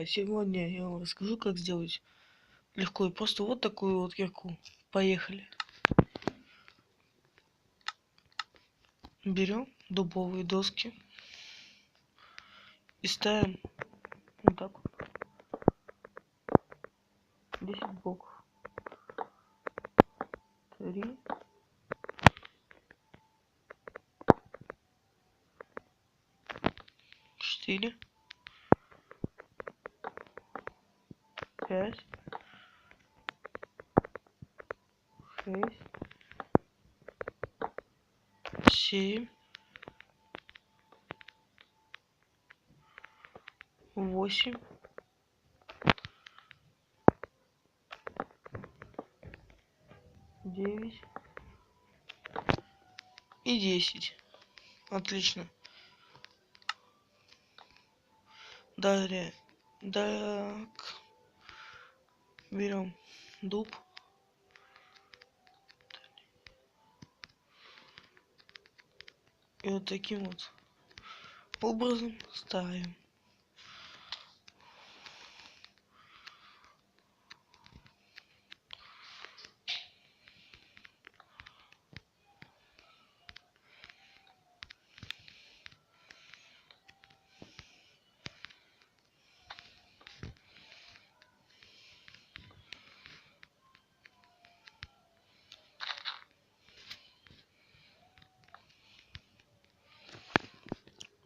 Сегодня я вам расскажу, как сделать легко и просто вот такую вот кирку. Поехали. Берем дубовые доски и ставим вот так вот 10 блоков. 3, 4, 5, 6, 7, 8, 9 и 10. Отлично. Далее, берем дуб. И вот таким вот образом ставим.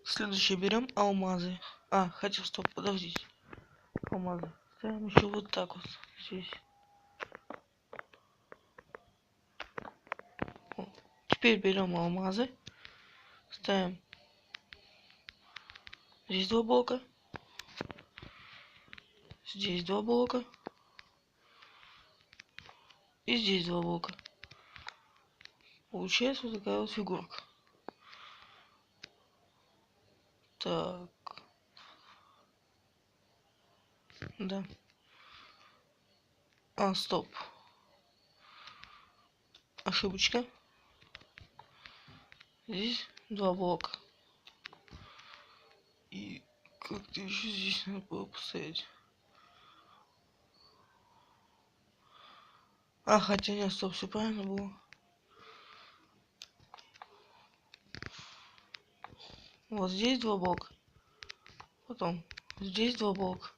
Следующее берем алмазы. Хотя стоп, подождите. Алмазы. Ставим еще вот так вот здесь. Теперь берем алмазы. Ставим здесь 2 блока. Здесь 2 блока. И здесь 2 блока. Получается вот такая вот фигурка. Так. Да. Стоп. Ошибочка. Здесь 2 блока. И как-то еще здесь надо было поставить. Хотя нет, стоп, все правильно было. Вот здесь 2 блока. Потом здесь 2 блока.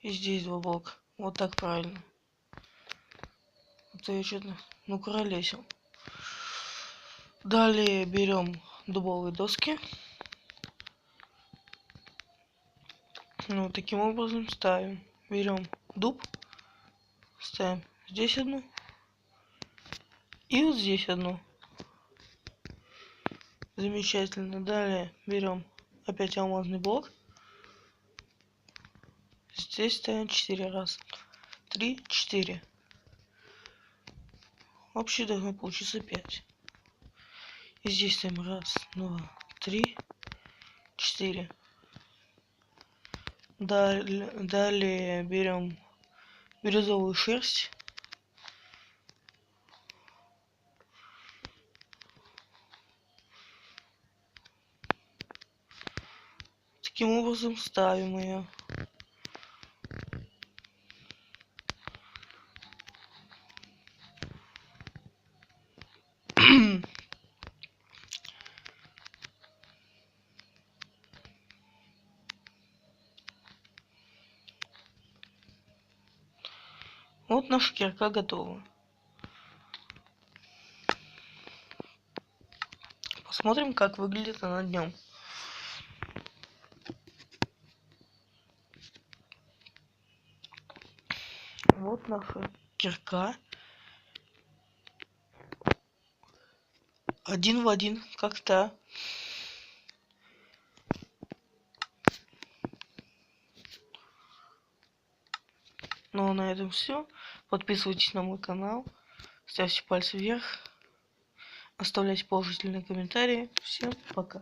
И здесь 2 блока. Вот так правильно. А то я что-то накуролесил. Далее берем дубовые доски. Вот таким образом ставим. Берем дуб. Ставим здесь одну. И вот здесь одну. Замечательно. Далее берем опять алмазный блок. Здесь ставим 4 раза. 3, 4. Вообще должно получиться 5. И здесь ставим 1, 2, 3, 4. Далее берем бирюзовую шерсть. Таким образом ставим ее. Вот наша кирка готова. Посмотрим, как выглядит она днем. Вот наша кирка. Один в один, как та. Ну а на этом все. Подписывайтесь на мой канал. Ставьте пальцы вверх. Оставляйте положительные комментарии. Всем пока.